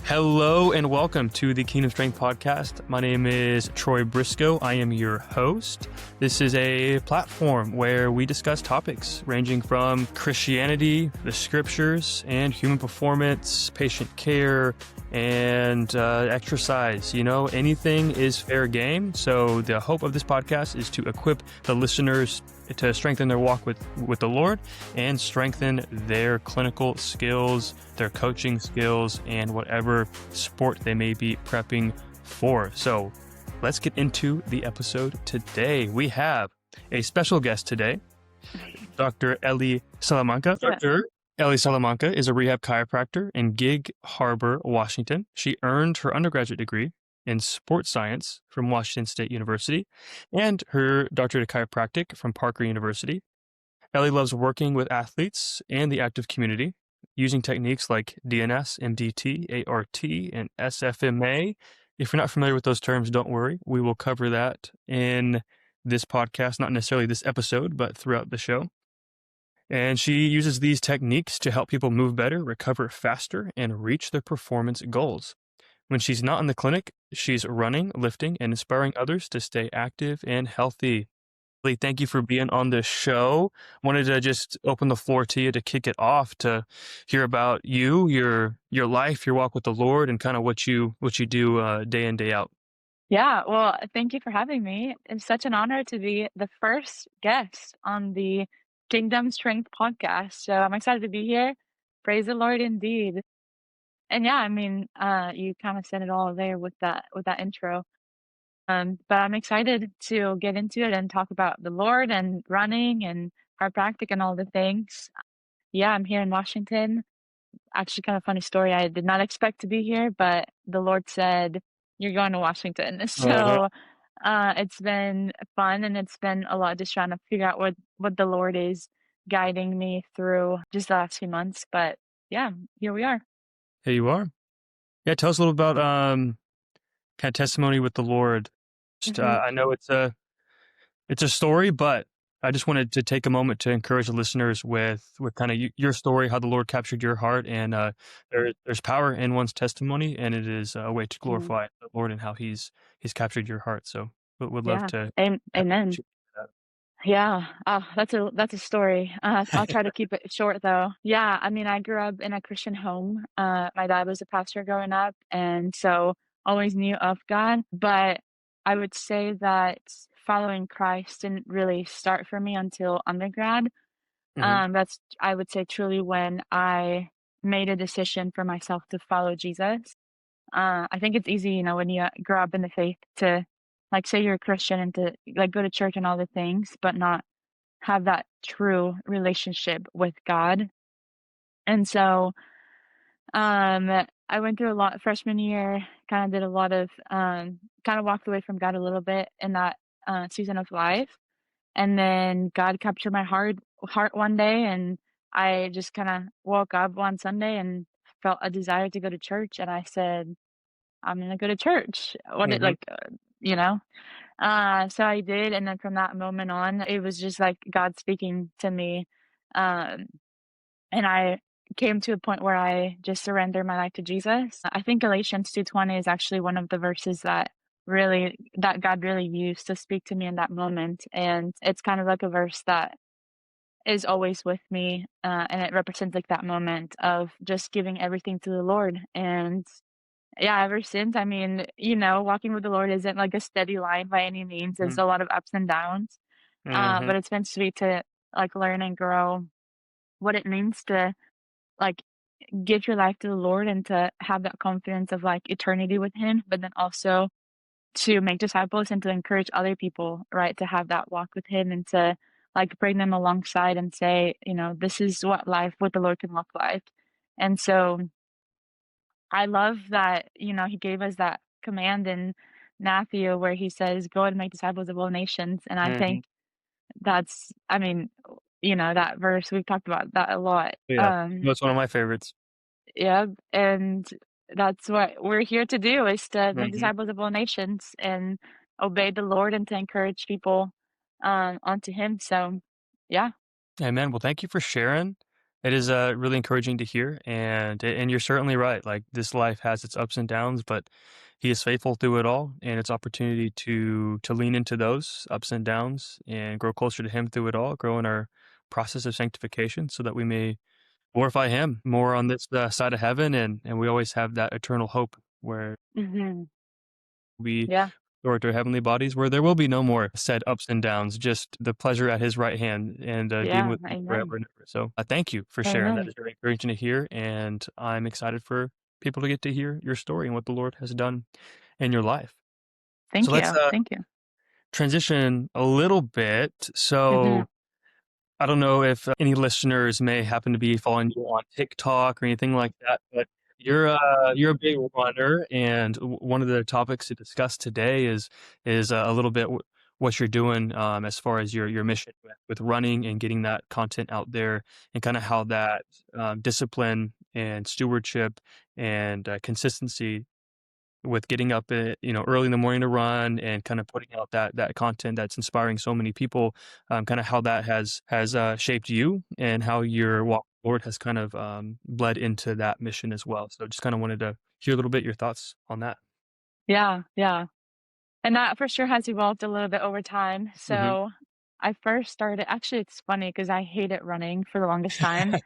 Hello and welcome to the Kingdom Strength podcast. My name is Troy Briscoe. I am your host. This is a platform where we discuss topics ranging from Christianity, the scriptures, and human performance, patient care, and exercise. Anything is fair game. So the hope of this podcast is to equip the listeners to strengthen their walk with the Lord and strengthen their clinical skills, their coaching skills, and whatever sport they may be prepping for. So let's get into the episode today. We have a special guest today, Dr. Elly Salamanca. Yeah. Dr. Elly Salamanca is a rehab chiropractor in Gig Harbor, Washington. She earned her undergraduate degree in sports science from Washington State University and her doctorate of chiropractic from Parker University. Elly loves working with athletes and the active community using techniques like DNS, MDT, ART, and SFMA. If you're not familiar with those terms, don't worry. We will cover that in this podcast, not necessarily this episode, but throughout the show. And she uses these techniques to help people move better, recover faster, and reach their performance goals. When she's not in the clinic, she's running, lifting, and inspiring others to stay active and healthy. Elly, thank you for being on the show. Wanted to just open the floor to you to kick it off, to hear about you, your life, your walk with the Lord, and kind of what you do day in, day out. Yeah, well, thank you for having me. It's such an honor to be the first guest on the Kingdom Strength podcast. So I'm excited to be here. Praise the Lord indeed. And yeah, you kind of said it all there with that intro. But I'm excited to get into it and talk about the Lord and running and chiropractic and all the things. Yeah, I'm here in Washington. Actually, kind of funny story. I did not expect to be here, but the Lord said, "You're going to Washington." So it's been fun, and it's been a lot just trying to figure out what the Lord is guiding me through just the last few months. But yeah, here we are. Here you are. Yeah, tell us a little about kind of testimony with the Lord. Just, hmm I know it's a story, but I just wanted to take a moment to encourage the listeners with kind of your story, how the Lord captured your heart, and there's power in one's testimony, and it is a way to glorify the Lord and how He's captured your heart. So, would love Yeah. to. Amen. Yeah. Oh, that's a story. I'll try to keep it short though. Yeah. I grew up in a Christian home. My dad was a pastor growing up, and so always knew of God. But I would say that following Christ didn't really start for me until undergrad. Mm-hmm. That's, I would say, truly when I made a decision for myself to follow Jesus. I think it's easy, when you grow up in the faith to like say you're a Christian and to like go to church and all the things, but not have that true relationship with God. And so, I went through a lot freshman year, kind of did a lot of, kind of walked away from God a little bit in that season of life. And then God captured my heart one day, and I just kind of woke up one Sunday and felt a desire to go to church. And I said, I'm gonna go to church. What it Mm-hmm. like, you know? So I did, and then from that moment on, it was just like God speaking to me. Um, and I came to a point where I just surrendered my life to Jesus. I think Galatians 2:20 is actually one of the verses that God really used to speak to me in that moment. And it's kind of like a verse that is always with me. And it represents like that moment of just giving everything to the Lord. And yeah, ever since, walking with the Lord isn't like a steady line by any means. There's a lot of ups and downs. Mm-hmm. But it's been sweet to like learn and grow what it means to like give your life to the Lord and to have that confidence of like eternity with Him, but then also to make disciples and to encourage other people, right? To have that walk with Him and to like bring them alongside and say, this is what life with the Lord can look like. And so I love that, He gave us that command in Matthew where He says, go and make disciples of all nations. And I Mm-hmm. think that's, that verse, we've talked about that a lot. Yeah, that's one of my favorites. Yeah, and that's what we're here to do is to make Mm-hmm. disciples of all nations and obey the Lord and to encourage people, unto Him. So, yeah. Amen. Well, thank you for sharing. It is, really encouraging to hear, and you're certainly right, like, this life has its ups and downs, but he is faithful through it all, and it's opportunity to lean into those ups and downs and grow closer to him through it all, grow in our process of sanctification so that we may glorify him more on this, side of heaven, and we always have that eternal hope where Mhm. we Yeah. or to heavenly bodies where there will be no more said ups and downs, just the pleasure at his right hand and being Yeah. with him Amen. forever and ever. So thank you for sharing. That Amen. is very encouraging to hear. And I'm excited for people to get to hear your story and what the Lord has done in your life. So Thank let's you. Thank you. transition a little bit. Mhm. So I don't know if any listeners may happen to be following you on TikTok or anything like that, but you're a big runner, and one of the topics to discuss today is a little bit what you're doing as far as your mission with running and getting that content out there, and kind of how that discipline and stewardship and consistency with getting up early in the morning to run and kind of putting out that content that's inspiring so many people, kind of how that has shaped you and how your walk with the Lord has kind of bled into that mission as well. So just kind of wanted to hear a little bit your thoughts on that. Yeah. Yeah. And that for sure has evolved a little bit over time. Hmm. So I first started actually, it's funny because I hated running for the longest time,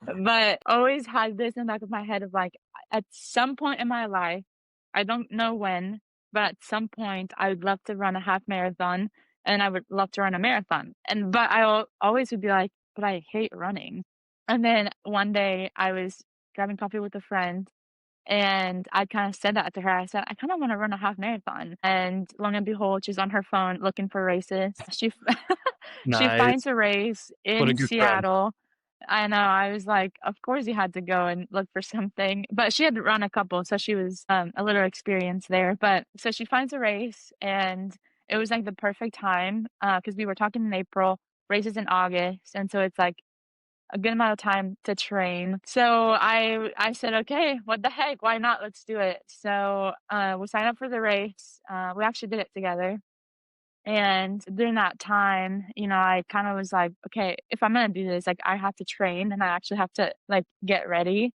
but always had this in the back of my head of like, at some point in my life, I don't know when, but at some point I would love to run a half marathon and I would love to run a marathon. And but always would be like, but I hate running. And then one day I was grabbing coffee with a friend and I kinda said that to her. I said, "I kinda wanna run a half marathon." And long and behold, she's on her phone looking for races. She finds Nice. a race What a in good friend. Seattle. I know, I was like, "Of course you had to go and look for something." But she had run a couple, so she was, a little experienced there. But so she finds a race, and it was, like, the perfect time, because we were talking in April, race is in August, and so it's, like, a good amount of time to train. So I said, "Okay, what the heck? Why not? Let's do it." So, we signed up for the race. We actually did it together. And during that time, I kind of was like, "Okay, if I'm gonna do this, like, I have to train and I actually have to, like, get ready."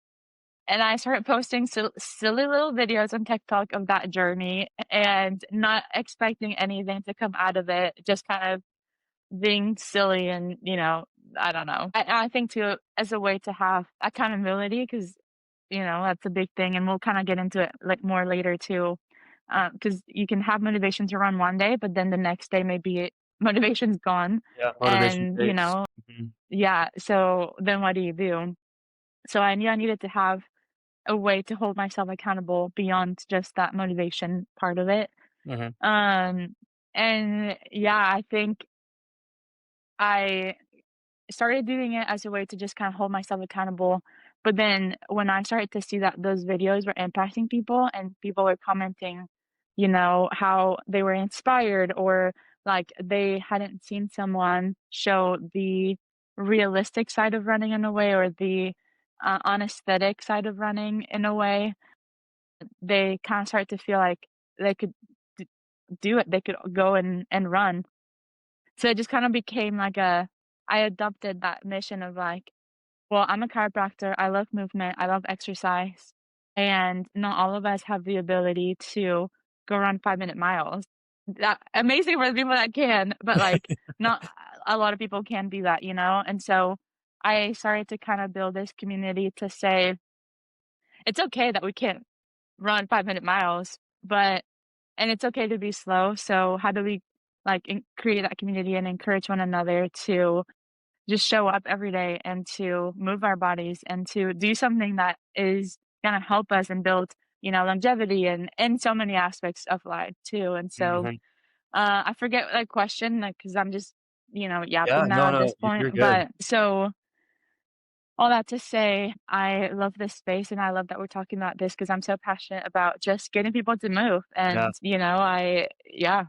And I started posting silly little videos on TikTok of that journey and not expecting anything to come out of it, just kind of being silly and, I don't know. I think too, as a way to have accountability, because that's a big thing, and we'll kinda get into it, like, more later too, because you can have motivation to run one day, but then the next day maybe motivation's gone, Yeah, motivation and, fades. Hmm. yeah, so then what do you do? So I knew I needed to have a way to hold myself accountable beyond just that motivation part of it, Hmm. um, and yeah, I think I started doing it as a way to just kinda hold myself accountable, but then when I started to see that those videos were impacting people and people were commenting, how they were inspired or, like, they hadn't seen someone show the realistic side of running in a way or the, unaesthetic side of running in a way, they kinda started to feel like they could d do it, they could go and run. So it just kinda became like I adopted that mission of like, well, I'm a chiropractor, I love movement, I love exercise, and not all of us have the ability to go run 5-minute miles. That amazing for the people that can, but, like, not a lot of people can do that, And so I started to kinda build this community to say, "It's okay that we can't run 5-minute miles, but and it's okay to be slow, so how do we, like, create that community and encourage one another to just show up every day and to move our bodies and to do something that is gonna help us and build, longevity and in so many aspects of life too, and so, Hmm. I forget the question, like, because 'cause I'm just, Yeah, yapping now no, at no, this point, you're good. but so all that to say, I love this space and I love that we're talking about this because 'cause I'm so passionate about just getting people to move Yeah. and, I yeah.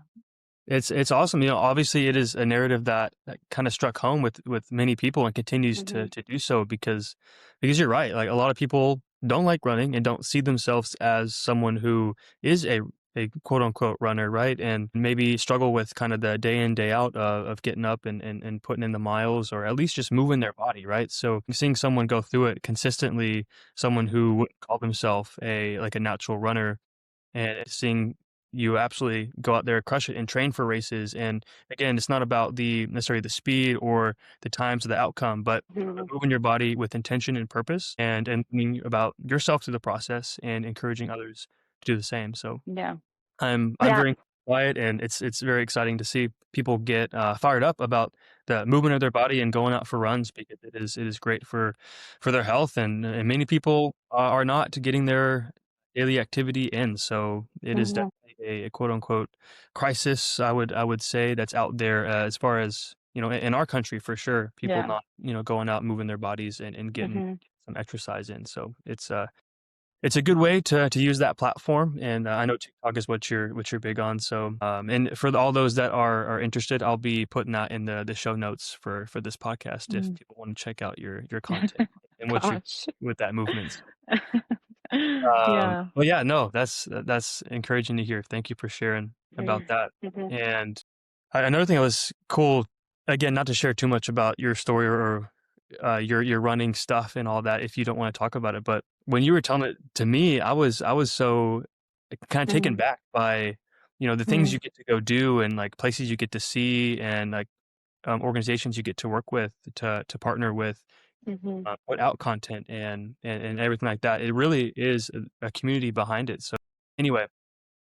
It's awesome, obviously, it is a narrative that kinda struck home with many people and continues to Mhm. to do so because you're right, like, a lot of people don't like running and don't see themselves as someone who is a a quote unquote runner, right? And maybe struggle with kind of the day in, day out of getting up and putting in the miles or at least just moving their body, right? So seeing someone go through it consistently, someone who would call themselves a natural runner, and seeing you absolutely go out there, crush it, and train for races. And again, it's not about the necessarily the speed or the times or the outcome, but Mhm. moving your body with intention and purpose, and thinking about yourself through the process and encouraging others to do the same. So Yeah. I'm Yeah. very quiet, and it's very exciting to see people get fired up about the movement of their body and going out for runs because it is great for their health, and many people are not getting their daily activity in. So it is Mhm. definitely a quote unquote crisis. I would say that's out there as far as in our country for sure. People Yeah. not going out moving their bodies and getting Mhm. some exercise in. So it's a good way to use that platform, and I know TikTok is what you're big on. So, and for all those that are interested, I'll be putting that in the show notes for this podcast if Mm. people want to check out your content and what you Gosh. with that movement. So, Yeah. well, yeah, no, that's encouraging to hear. Thank you for sharing about Mhm. that. Mhm. And another thing that was cool, again, not to share too much about your story or your running stuff and all that if you don't want to talk about it. But when you were telling it to me, I was so kind of taken Mhm. back by the things Mhm. you get to go do and like places you get to see and like organizations you get to work with to partner with, Mhm. put out content and everything like that. It really is a community behind it. So anyway,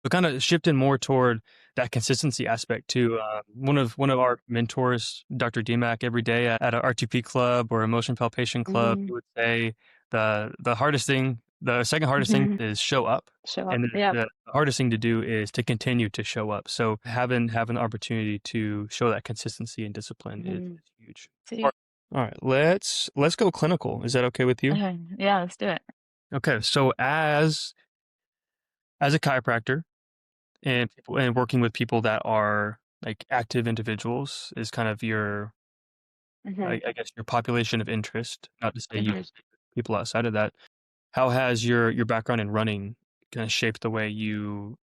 so kind of shifting more toward that consistency aspect too. One of our mentors, Dr. DMAC, every day at a RTP club or a motion palpation club, he Mhm. would say the hardest thing, the second hardest thing Mhm. is show up, Show up. and Yep. the hardest thing to do is to continue to show up. So having the opportunity to show that consistency and discipline is Mhm. huge. See. All right, let's go clinical. Is that okay with you? Okay. Yeah, let's do it. Okay, so as a chiropractor and working with people that are like active individuals is kind of your Mhm. I guess your population of interest. Not to say you Mhm. can speak with people outside of that. How has your background in running kind of shaped the way you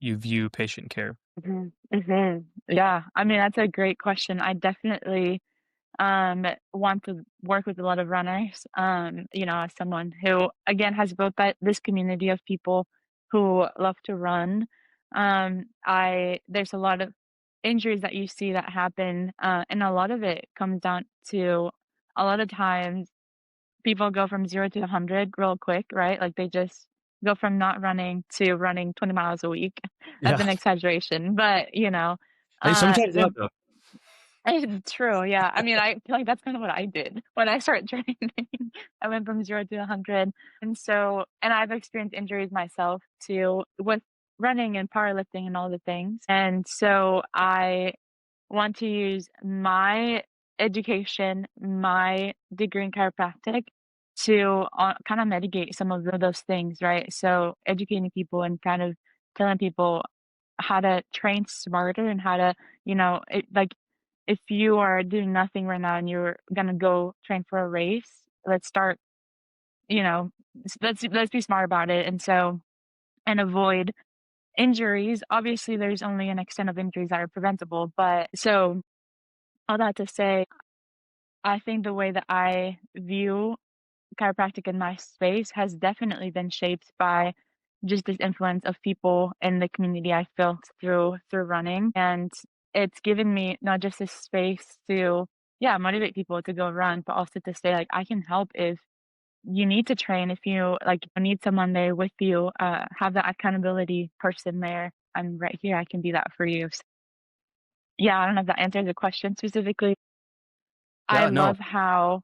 view patient care? Mhm. Mhm. Yeah. I mean, that's a great question. I definitely want to work with a lot of runners. As someone who again has both that this community of people who love to run. I there's a lot of injuries that you see that happen, and a lot of it comes down to a lot of times people go from 0 to 100 real quick, right? Like they just go from not running to running 20 miles a week. That's Yeah. an exaggeration, but Hey, sometimes the not though. True, yeah. I mean, I feel like that's kind of what I did when I started training. I went from 0 to 100, and I've experienced injuries myself too with running and powerlifting and all the things, and so I want to use my education, my degree in chiropractic to, kinda mitigate some of those things, right? So, educating people and kind of telling people how to train smarter and how to, if you are doing nothing right now and you're gonna go train for a race, let's start, you know, let's be smart about it, and avoid injuries. Obviously, there's only an extent of injuries that are preventable, but so all that to say, I think the way that I view chiropractic in my space has definitely been shaped by just this influence of people in the community I built through running, and it's given me not just a space to, yeah, motivate people to go run, but also to say, like, I can help if you need to train, if you, like, need someone there with you, have that accountability person there. I'm right here, I can be that for you. Yeah, I don't know if that answers the question specifically. I Yeah, no. love how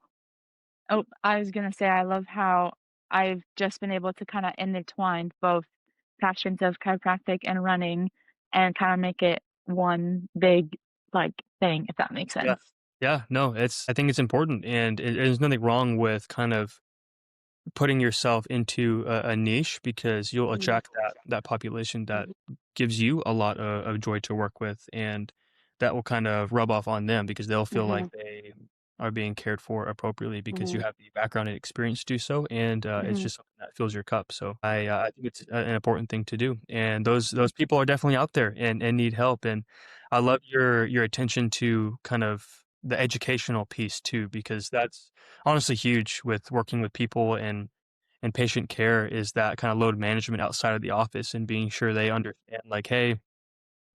Oh, I was gonna say I love how I've just been able to kinda intertwine both passions of chiropractic and running and kinda make it one big, like, thing, if that makes Yeah. sense. Yeah, no, I think it's important, and there's nothing wrong with kind of putting yourself into a niche because you'll Mhm, attract that population that mhm, gives you a lot of joy to work with, and that will kind of rub off on them because they'll feel like mhm, are being cared for appropriately because you Mhm. have the background and experience to do so, and it's Mhm. just something that fills your cup. So I think it's an important thing to do, and those people are definitely out there and need help. And I love your attention to kind of the educational piece too, because that's honestly huge with working with people and patient care is that kind of load management outside of the office and being sure they understand like, hey,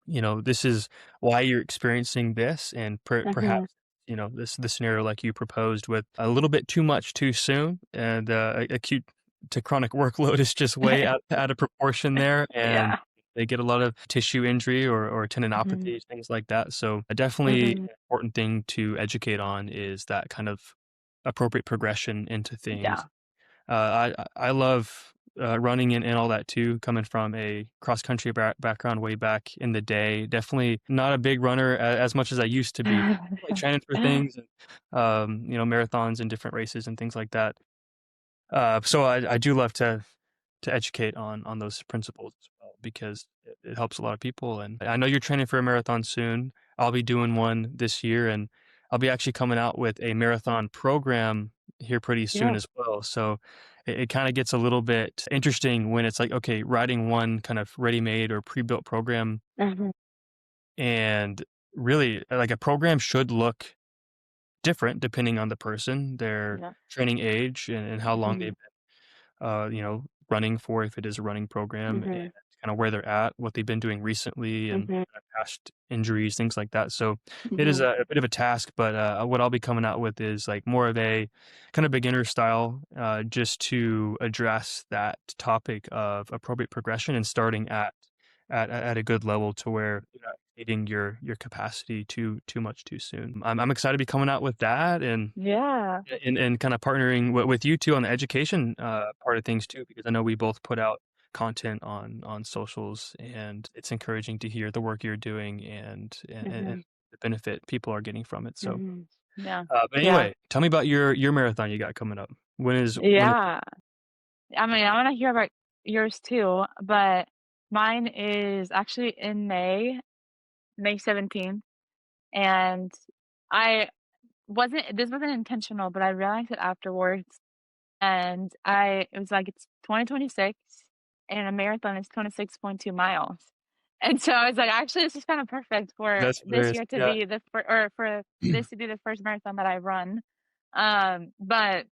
this is why you're experiencing this, and Mhm. perhaps, the scenario like you proposed with a little bit too much too soon, and acute to chronic workload is just way out of proportion there, and Yeah. they get a lot of tissue injury or Mhm. tendinopathy, things like that. So, definitely Mhm. an important thing to educate on is that kind of appropriate progression into things. Yeah. I love, running and all that too, coming from a cross country background way back in the day. Definitely not a big runner as much as I used to be. Definitely training for things and, marathons and different races and things like that. So I do love to educate on those principles as well because it helps a lot of people. And I know you're training for a marathon soon. I'll be doing one this year, and I'll be actually coming out with a marathon program here pretty soon Yeah. as well. So it kind of gets a little bit interesting when it's like, okay, writing one kind of ready-made or pre-built program, Mhm. and really like a program should look different depending on the person, their Yeah. training age, and how long Mhm. they've running for if it is a running program, and Mhm. kind of where they're at, what they've been doing recently, and Mhm. past injuries, things like that. So it is Mhm. a bit of a task, but what I'll be coming out with is like more of a kind of beginner style, just to address that topic of appropriate progression and starting at a good level to where you're not exceeding your capacity too much too soon. I'm excited to be coming out with that, Yeah. and kinda partnering with you too on the education, part of things too, because I know we both put out content on socials, and it's encouraging to hear the work you're doing and Mhm. the benefit people are getting from it. So, Mhm. Yeah. but Yeah. anyway, tell me about your marathon you got coming up. When is Yeah. I mean, I wanna hear about yours too, but mine is actually in May 17th, and I this wasn't intentional, but I realized it afterwards, and it was like, it's 2026, and a marathon is 26.2 miles, and so I was like, "Actually, this is kinda perfect for That's this hilarious. year to Yeah. be for this to be the first marathon that I run." But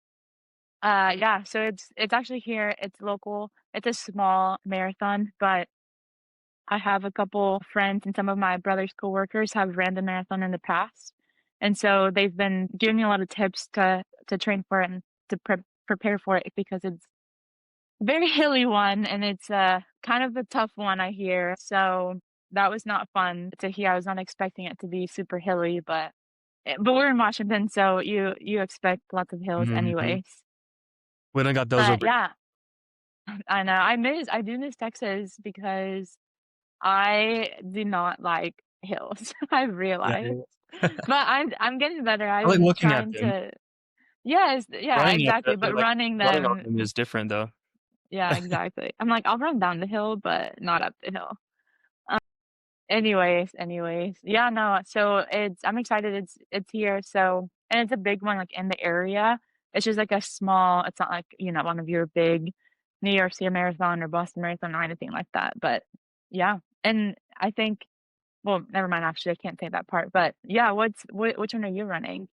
yeah, so it's actually here, it's local, it's a small marathon, but I have a couple friends and some of my brother's coworkers have ran the marathon in the past, and so they've been giving me a lot of tips to train for it and to prepare for it because it's a very hilly one and it's kind of a tough one I hear. So that was not fun to hear. I was not expecting it to be super hilly, but we're in Washington, so you expect lots of hills Mhm. anyways. We done got those But over. yeah, I know. I do miss Texas because I do not like hills, I've Yeah, realized. yeah. But I'm getting better. I like I'm looking at trying them. to Yes, yeah, Running at them exactly, but like, running running on them them is different though. yeah, exactly. I'm like, "I'll run down the hill, but not up the hill." Anyways, yeah, no, so I'm excited it's here, so and it's a big one, like, in the area. It's just like a small it's not like, one of your big New York City Marathon or Boston Marathon or anything like that, but yeah, and I think well, never mind, actually, I can't say that part, but yeah, which one are you running?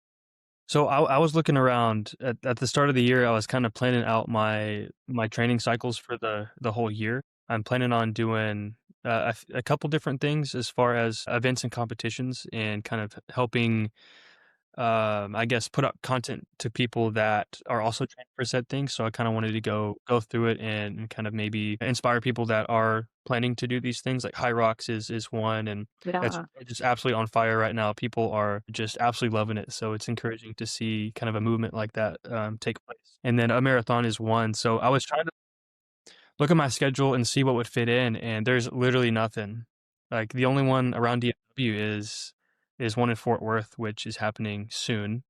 So I was looking around at the start of the year. I was kind of planning out my training cycles for the whole year. I'm planning on doing a couple different things as far as events and competitions, and kind of helping, I guess, put up content to people that are also training for said things. So I kind of wanted to go through it and kind of maybe inspire people that are planning to do these things. Like High Rocks is one, and it's Yeah. just absolutely on fire right now. People are just absolutely loving it. So it's encouraging to see kind of a movement like that take place. And then a marathon is one. So I was trying to look at my schedule and see what would fit in, and there's literally nothing. Like the only one around DFW is one in Fort Worth, which is happening soon.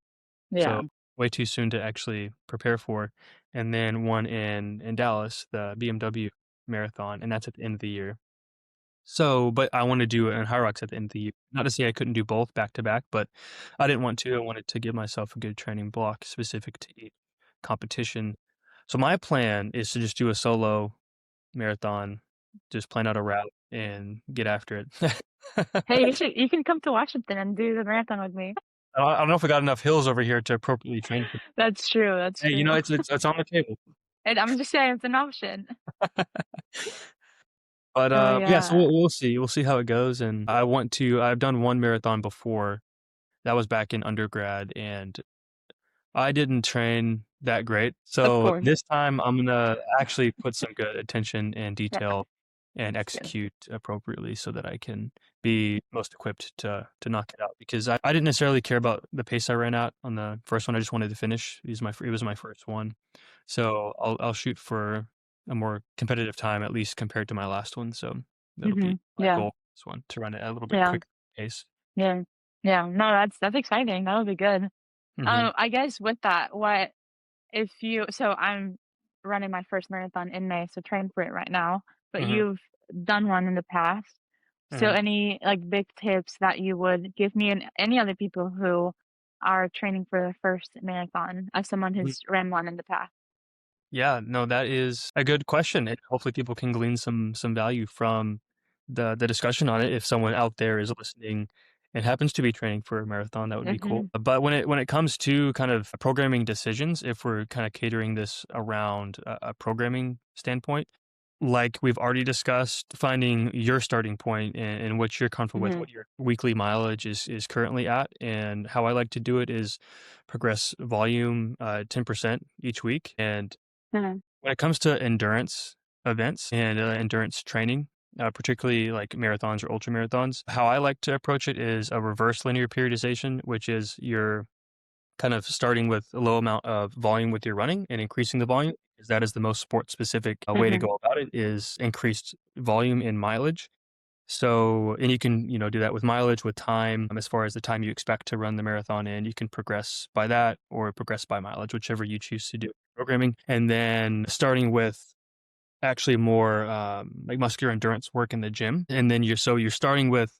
Yeah. So way too soon to actually prepare for. And then one in Dallas, the BMW marathon, and that's at the end of the year. So, but I wanna do it in High Rocks at the end of the year. Not to say I couldn't do both back to back, but I didn't want to. I wanted to give myself a good training block specific to each competition. So my plan is to just do a solo marathon, just plan out a route and get after it. Hey, you can come to Washington and do the marathon with me. I don't know if I got enough hills over here to appropriately train for. That's true, that's Hey, true. it's on the table. And I'm just saying it's an option. But, Oh, yeah, so yeah. we'll see. We'll see how it goes, and I've done 1 marathon before. That was back in undergrad, and I didn't train that great. Of So course. this time, I'm gonna actually put some good attention and Yeah, detail and that's good. execute appropriately so that I can be most equipped to knock it out because I didn't necessarily care about the pace I ran at on the first one. I just wanted to finish. It was my first one. So I'll shoot for a more competitive time, at least compared to my last one. So that'll be Mhm. my Yeah, goal for this one, to run it at a little bit yeah, quicker pace. yeah. Yeah, no, that's exciting, that'll be good. Mhm, I guess with that, what if you so I'm running my first marathon in May, so train for it right now, but mhm, you've done one in the past. So mhm. any, like, big tips that you would give me and any other people who are training for their first marathon as someone who's ran one in the past? Yeah, no, that is a good question, and hopefully people can glean some value from the discussion on it. If someone out there is listening and happens to be training for a marathon, that would be cool. Mhm, But when it comes to kind of programming decisions, if we're kind of catering this around a programming standpoint, like we've already discussed, finding your starting point and what you're comfortable with, mhm, what your weekly mileage is currently at, and how I like to do it is progress volume 10% each week, and mhm, when it comes to endurance events and, endurance training, particularly like marathons or ultra marathons, how I like to approach it is a reverse linear periodization, which is you're kind of starting with a low amount of volume with your running and increasing the volume, because that is the most sport specific, way to mhm, go about it is increased volume in mileage. So and you can, do that with mileage, with time, as far as the time you expect to run the marathon in, you can progress by that or progress by mileage, whichever you choose to do programming. And then starting with actually more, like muscular endurance work in the gym. And then you're starting with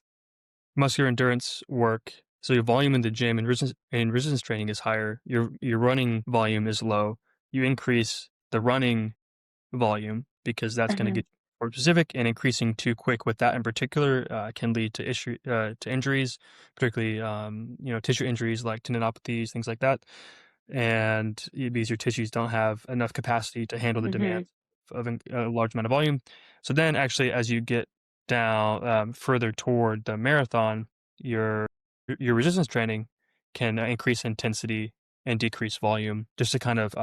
muscular endurance work. So your volume in the gym and resistance training is higher. Your running volume is low. You increase the running volume because that's going to mhm, get more specific, and increasing too quick with that in particular can lead to injuries, particularly tissue injuries like tendinopathies, things like that, and because your tissues don't have enough capacity to handle the mhm, demands of a large amount of volume. So then, actually, as you get down further toward the marathon, your your resistance training can increase intensity and decrease volume just to kind of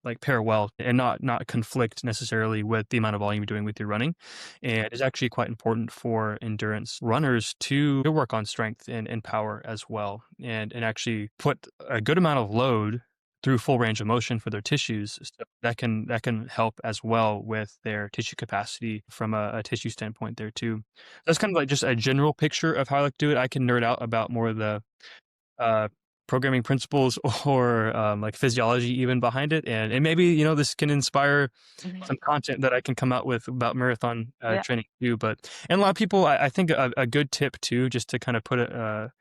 like pair well and not conflict necessarily with the amount of volume you're doing with your running. And it's actually quite important for endurance runners to work on strength and power as well, and actually put a good amount of load through full range of motion for their tissues. So that can help as well with their tissue capacity from a tissue standpoint there too. That's kind of like just a general picture of how I like to do it. I can nerd out about more of the uh, programming principles or like physiology even behind it, and maybe this can inspire mhm. some content that I can come out with about marathon Yeah. training too. But and a lot of people, I think a good tip too, just to kind of put a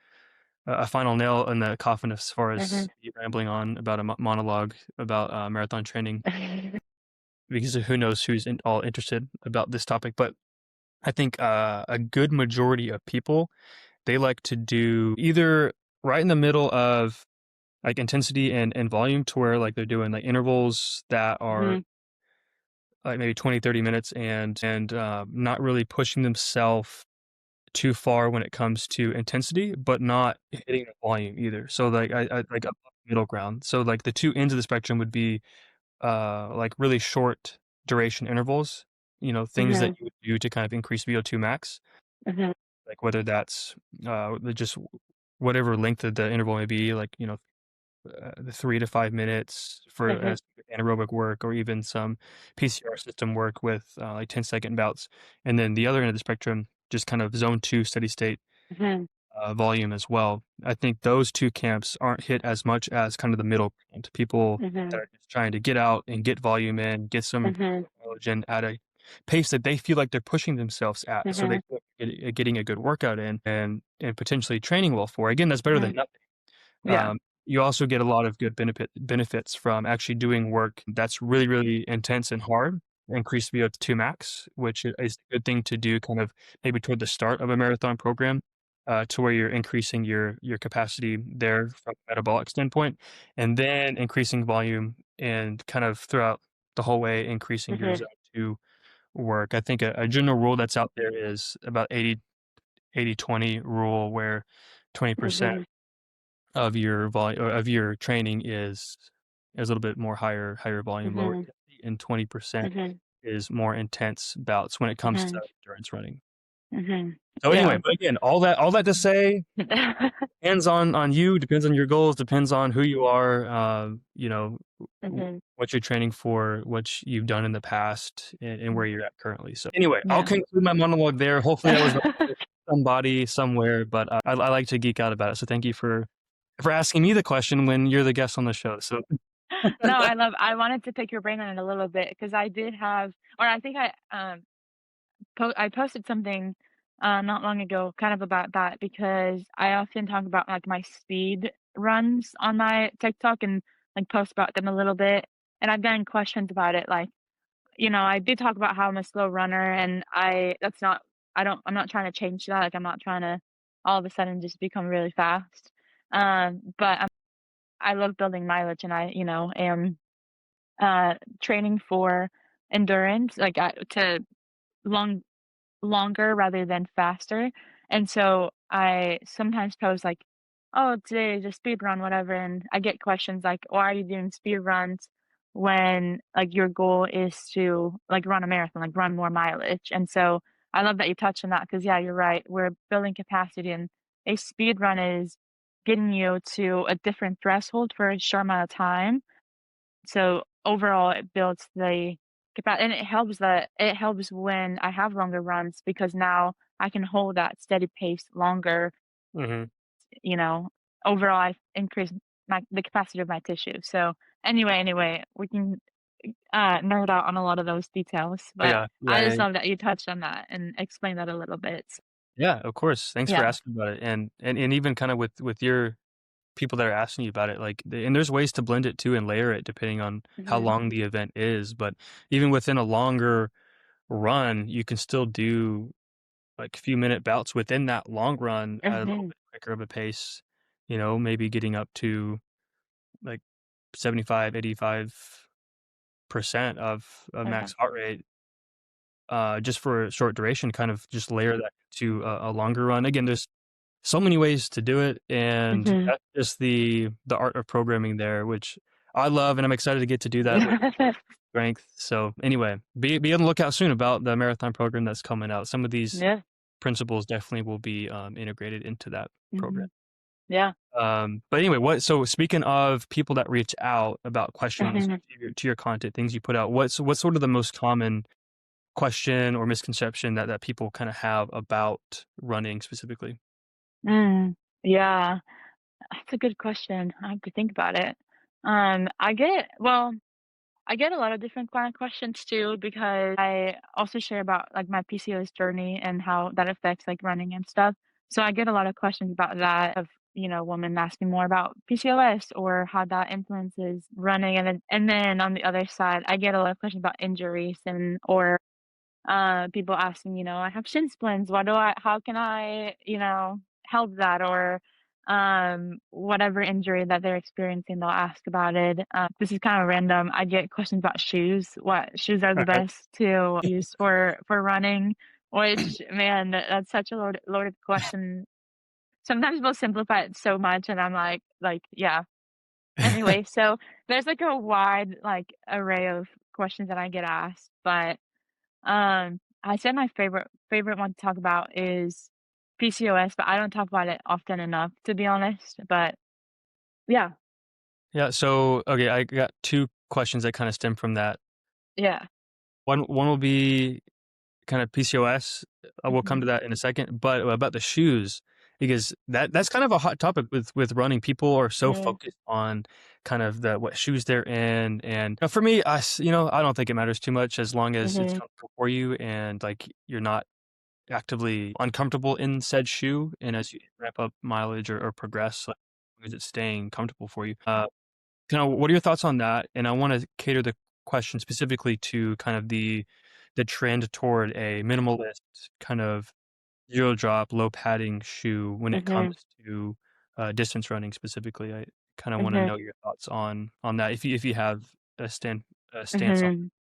final nail in the coffin as far as Mhm. you rambling on about a monologue about marathon training, because who knows who's all interested about this topic. But I think a good majority of people, they like to do either right in the middle of like intensity and volume, to where like they're doing like intervals that are Mhm, like maybe 20, 30 minutes, and not really pushing themselves too far when it comes to intensity, but not hitting the volume either. So I like a middle ground. So like the two ends of the spectrum would be like really short duration intervals, things that mhm, you would do to kind of increase VO2 max, mhm, like whether that's just whatever length of the interval may be, like the 3 to 5 minutes for mhm, anaerobic work, or even some PCR system work with like 10-second bouts. And then the other end of the spectrum, just kind of zone two steady state mhm, volume as well. I think those two camps aren't hit as much as kind of the middle ground. People that mhm, are just trying to get out and get volume in, get some mhm, mileage in at a pace that they feel like they're pushing themselves at, so they Mhm. feel like getting a good workout in and potentially training well for. Again, that's better than Mhm. nothing. Yeah. You also get a lot of good benefits from actually doing work that's really, really intense and hard, increase VO2 max, which is a good thing to do kind of maybe toward the start of a marathon program, to where you're increasing your capacity there from a metabolic standpoint, and then increasing volume and kind of throughout the whole way, increasing your Mhm. zone 2 work. I think a general rule that's out there is about 80-20 rule, where 20% Mhm. of your volume or of your training is a little bit more higher volume, lower Mhm. intensity, and 20% Mhm. is more intense bouts when it comes to Mhm. endurance running. Mhm. So anyway, Yeah. but again, all that to say, depends on you, depends on your goals, depends on who you are, Mhm. what you're training for, you've done in the past, and where you're at currently. So anyway, I'll Yeah. conclude my monologue there. Hopefully that was helpful to somebody somewhere, but I like to geek out about it. So thank you for asking me the question when you're the guest on the show. So No, I wanted to pick your brain on it a little bit because I did have, or I think I posted something, not long ago kind of about that because I often talk about, like, my speed runs on my TikTok and, like, post about them a little bit, and I've gotten questions about it, like, I did talk about how I'm a slow runner, and I'm not trying to change that, like, I'm not trying to all of a sudden just become really fast, but I love building mileage, and am, training for endurance, like, to long longer rather than faster, and so I sometimes post, like, "Oh, today is a speed run," whatever, and I get questions like, "Why are you doing speed runs when, like, your goal is to, like, run a marathon, like, run more mileage?" And so I love that you touched on that because, yeah, you're right, we're building capacity, and a speed run is getting you to a different threshold for a short amount of time, so overall, it builds the and it helps when I have longer runs because now I can hold that steady pace longer, mhm. you know. Overall, I increase the capacity of my tissue. So anyway, we can nerd out on a lot of those details, Oh, but yeah. I Yeah, just love that you touched on that and explained that a little bit. yeah, of course. Thanks for Yeah. asking about it, and even kinda with your people that are asking you about it, like, and there's ways to blend it too and layer it depending on how Mhm. long the event is, but even within a longer run, you can still do, like, few-minute bouts within that long run at a little Mhm. bit quicker of a pace, maybe getting up to, like, 75, 85% of Okay. max heart rate, just for a short duration, kind of just layer that to a longer run. Again, there's so many ways to do it, and Mhm. that's just the art of programming there, which I love, and I'm excited to get to do that with strength. So anyway, be on the lookout soon about the marathon program that's coming out. Some of these Yeah. principles definitely will be integrated into that program. Mhm. Yeah. But anyway, so speaking of people that reach out about questions Mhm. to your content, things you put out, what's sort of the most common question or misconception that people kind of have about running specifically? Mm. Yeah. That's a good question. I have to think about it. I get a lot of different kind of questions too because I also share about like my PCOS journey and how that affects like running and stuff. So I get a lot of questions about that of, women asking more about PCOS or how that influences running and then on the other side, I get a lot of questions about injuries and or people asking, I have shin splints. How can I, help that? Or whatever injury that they're experiencing, they'll ask about it. This is kind of random. I get questions about shoes. What shoes are the Alright. best to use for running? Which, man, that's such a loaded question. Sometimes people simplify it so much, and I'm like, yeah. Anyway, so there's like a wide like array of questions that I get asked, but I said my favorite one to talk about is PCOS, but I don't talk about it often enough, to be honest. But yeah, Yeah, so, okay, I got 2 questions that kinda stem from that. yeah. One will be kinda PCOS, we'll come Mhm. to that in a second, but about the shoes, because that's kind of a hot topic with running. People are so Mhm, focused on kind of the what shoes they're in, and for me, I don't think it matters too much as long as it's mhm, comfortable for you and like you're not actively uncomfortable in said shoe, and as you ramp up mileage or progress, like, as long as it's staying comfortable for you. Kinda what are your thoughts on that? And I wanna cater the question specifically to kind of the trend toward a minimalist kind of zero drop, low padding shoe when it mhm, comes to, distance running specifically. I kinda wanna mhm, know your thoughts on that if you have a stance on. mhm.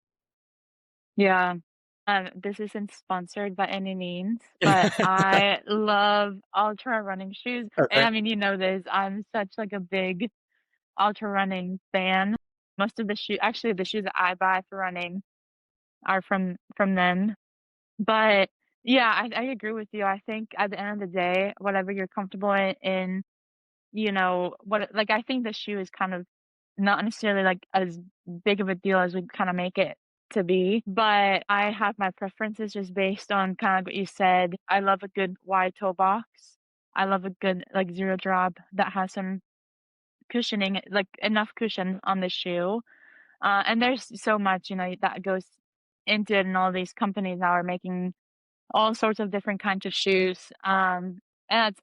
Yeah. This isn't sponsored by any means, but I love ultra running shoes. And Okay. I mean, you know this, I'm such like a big ultra running fan. Most of the actually the shoes that I buy for running are from them. But yeah, I agree with you. I think at the end of the day, whatever you're comfortable in, you know, what like I think the shoe is kind of not necessarily like as big of a deal as we kind of make it to be, but I have my preferences just based on kind of what you said. I love a good wide toe box. I love a good like zero drop that has some cushioning, like enough cushion on the shoe. And there's so much, you know, that goes into it, and all these companies now are making all sorts of different kinds of shoes. And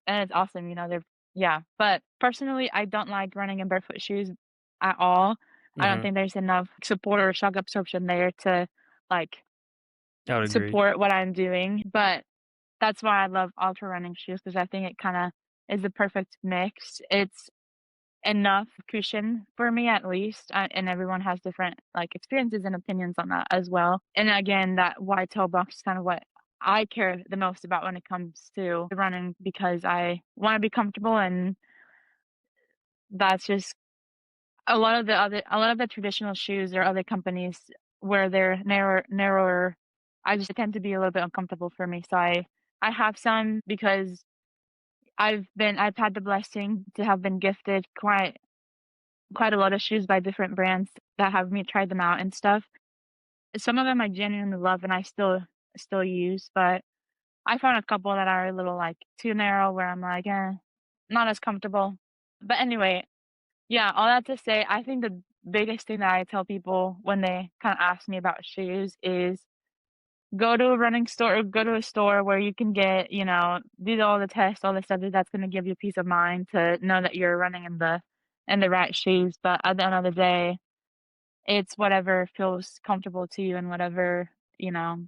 it's awesome, you know, they're yeah. But personally, I don't like running in barefoot shoes at all. I don't Mhm. think there's enough support or shock absorption there to like I would agree. support what I'm doing. But that's why I love ultra running shoes because I think it kind of is the perfect mix. It's enough cushion for me at least, and everyone has different, like, experiences and opinions on that as well, and again, that wide toe box is kind of what I care the most about when it comes to running because I wanna be comfortable, and that's just a lot of the traditional shoes or other companies where they're narrower, I just tend to be a little bit uncomfortable for me, so I have some because I've had the blessing to have been gifted quite a lot of shoes by different brands that have me tried them out and stuff. Some of them I genuinely love and I still use, but I found a couple that are a little, like, too narrow where I'm like, "Eh, not as comfortable." But anyway, yeah, all that to say, I think the biggest thing that I tell people when they kinda ask me about shoes is go to a running store or go to a store where you can get, you know, do all the tests, all the stuff that's gonna give you peace of mind to know that you're running in the right shoes, but at the end of the day, it's whatever feels comfortable to you and whatever, you know,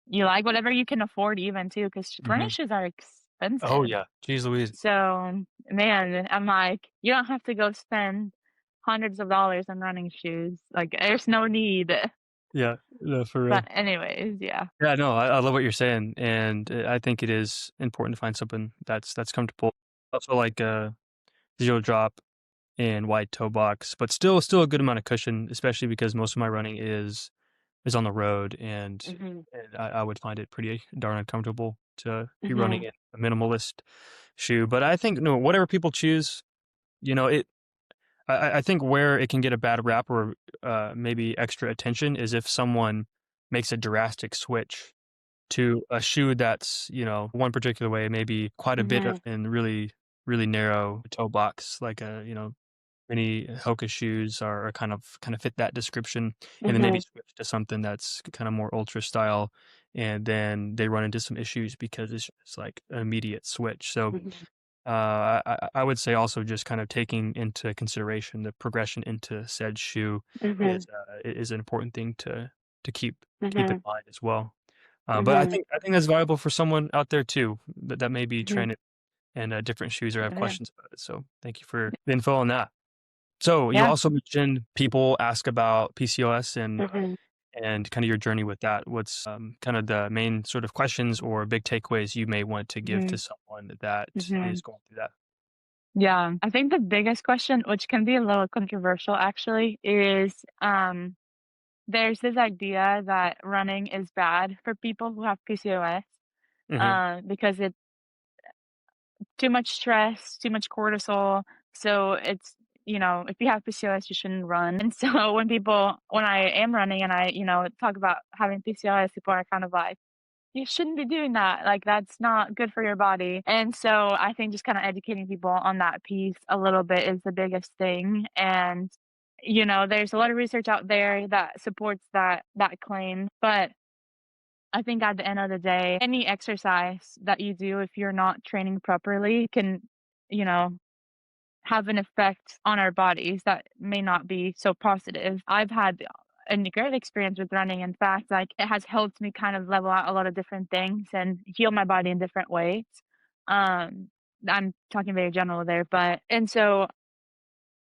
you like, whatever you can afford even too, because running Mhm. shoes are Oh, expensive. yeah. Jeez Louise. So, man, I'm like, you don't have to go spend hundreds of dollars on running shoes. Like, there's no need. Yeah. No, for But real. anyways, yeah. Yeah, no, I love what you're saying, and, I think it is important to find something that's comfortable. Also, like, zero drop and wide toe box, but still a good amount of cushion, especially because most of my running is on the road, Mhm, and I would find it pretty darn uncomfortable to be running mhm, in a minimalist shoe. But I think, no, whatever people choose, you know, I think where it can get a bad rap or maybe extra attention is if someone makes a drastic switch to a shoe that's, you know, one particular way, maybe quite a bit of mhm, in really narrow toe box, like a, you know, many Hoka shoes are kind of fit that description, and then maybe mhm, switch to something that's kind of more ultra style, and then they run into some issues because it's like an immediate switch. So mhm, I would say also just kind of taking into consideration the progression into said shoe mhm, is an important thing to keep in mhm, mind as well. But mhm, I think that's valuable for someone out there too that may be mhm. training in different shoes or have Yeah. questions about it. So thank you for the info on that. So you Yeah. also mentioned people ask about PCOS Mhm, and kind of your journey with that. What's kind of the main sort of questions or big takeaways you may want to give to mhm, someone that mhm. is going through that? Yeah, I think the biggest question, which can be a little controversial actually, is there's this idea that running is bad for people who have PCOS Hmm. because it's too much stress, too much cortisol. So it's, you know, if you have PCOS, you shouldn't run. And so when I am running and I, you know, talk about having PCOS, people are kind of like, you shouldn't be doing that. Like, that's not good for your body. And so I think just kind of educating people on that piece a little bit is the biggest thing. And, there's a lot of research out there that supports that claim. But I think at the end of the day, any exercise that you do, if you're not training properly, can, you know, have an effect on our bodies that may not be so positive. I've had a great experience with running. In fact, like it has helped me kind of level out a lot of different things and heal my body in different ways. Um, I'm talking very general there, but and so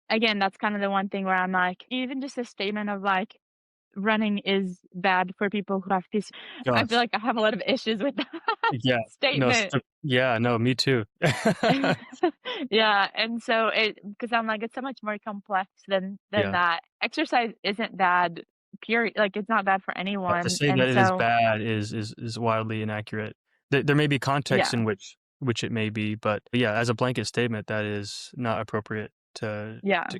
again, that's kind of the one thing where I'm like, even just a statement of like running is bad for people who have PC. I feel Gosh. like I have a lot of issues with that Yeah. No, statement. yeah, no, me too. Yeah, and so because I'm like, it's so much more complex than Yeah. that. Exercise isn't bad, period. Like, it's not bad for To anyone, say and that it is so bad is wildly inaccurate. There may be context yeah, in which it may be, but yeah, as a blanket statement, that is not appropriate to yeah, to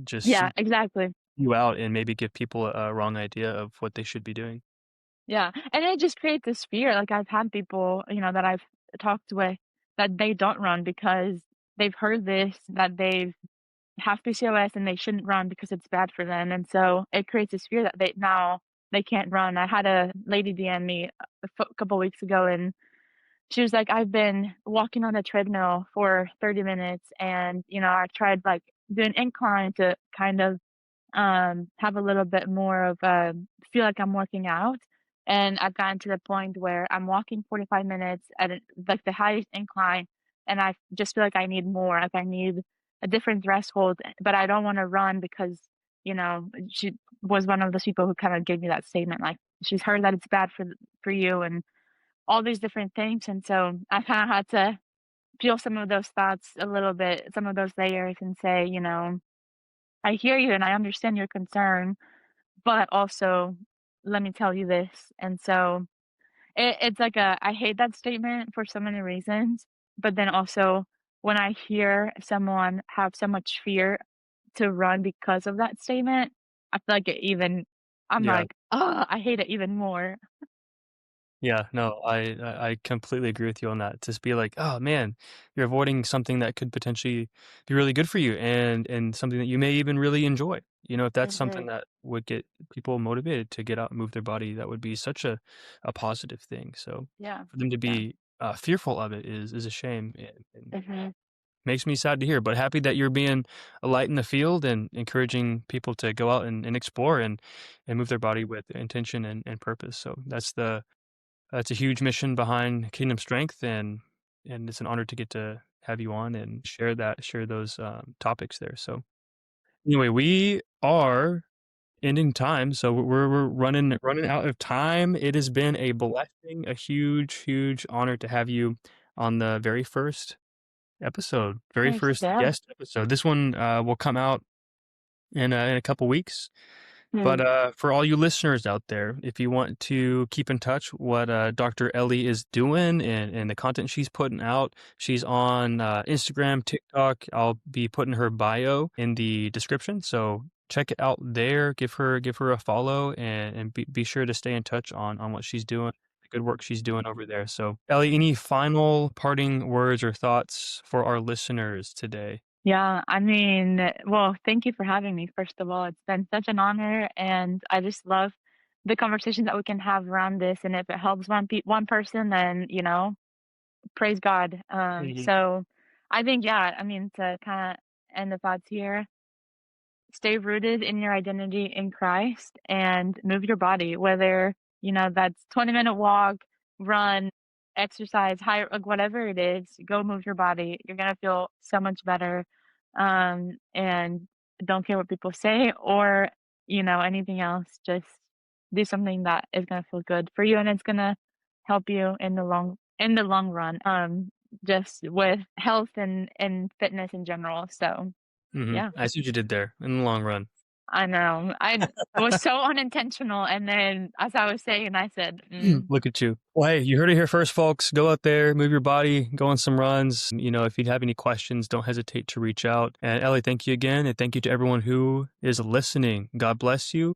just yeah, exactly. you out and maybe give people a wrong idea of what they should be doing. Yeah, and it just creates this fear. Like, I've had people, that I've talked with that they don't run because they've heard this, that they've have PCOS and they shouldn't run because it's bad for them, and so it creates this fear that they can't run. I had a lady DM me a couple weeks ago, and she was like, "I've been walking on the treadmill for 30 minutes, and, I tried, like, doing incline to kind of have a little bit more of a feel like I'm working out. And I've gotten to the point where I'm walking 45 minutes at like the highest incline, and I just feel like I need more. Like I need a different threshold, but I don't want to run because she was one of those people who kind of gave me that statement. Like she's heard that it's bad for you and all these different things, and so I kind of had to feel some of those thoughts a little bit, some of those layers, and say, I hear you and I understand your concern, but also, let me tell you this. And so it's like I hate that statement for so many reasons. But then also, when I hear someone have so much fear to run because of that statement, I feel like I'm Yeah. like, oh, I hate it even more. Yeah, no, I completely agree with you on that. Just be like, "Oh, man, you're avoiding something that could potentially be really good for you and something that you may even really enjoy." If that's something Mhm. that would get people motivated to get out and move their body, that would be such a positive thing. So Yeah. for them to Yeah. be fearful of it is a shame and Hmm. makes me sad to hear. But happy that you're being a light in the field and encouraging people to go out and explore and move their body with intention and purpose. So that's a huge mission behind Kingdom Strength, and it's an honor to get to have you on and share those topics there. So anyway, we are ending time, so we're running out of time. It has been a blessing, a huge honor to have you on the very Thanks. first Yeah. guest episode. This one will come out in a couple weeks. But, Mm. for all you listeners out there, if you want to keep in touch what, Dr. Elly is doing and the content she's putting out, she's on, Instagram, TikTok. I'll be putting her bio in the description, so check it out there. Give her a follow and be sure to stay in touch on what she's doing, the good work she's doing over there. So, Elly, any final parting words or thoughts for our listeners today? Yeah, I mean, well, thank you for having me, first of all. It's been such an honor, and I just love the conversations that we can have around this. And if it helps one person, then, praise God. Mhm. So I think, yeah, I mean, to kind of end the thoughts here, stay rooted in your identity in Christ and move your body, whether, that's 20-minute walk, run, exercise, high, like whatever it is, go move your body. You're going to feel so much better. And don't care what people say or, anything else. Just do something that is going to feel good for you and it's going to help you in the long run. Just with health and fitness in general. So, Mhm. yeah. I see what you did there in the long run. I know. I was so unintentional, and then as I was saying, I said, "Mm." Look at you. Well, hey, you heard it here first, folks. Go out there, move your body, go on some runs. If you have any questions, don't hesitate to reach out. And Elly, thank you again. And thank you to everyone who is listening. God bless you.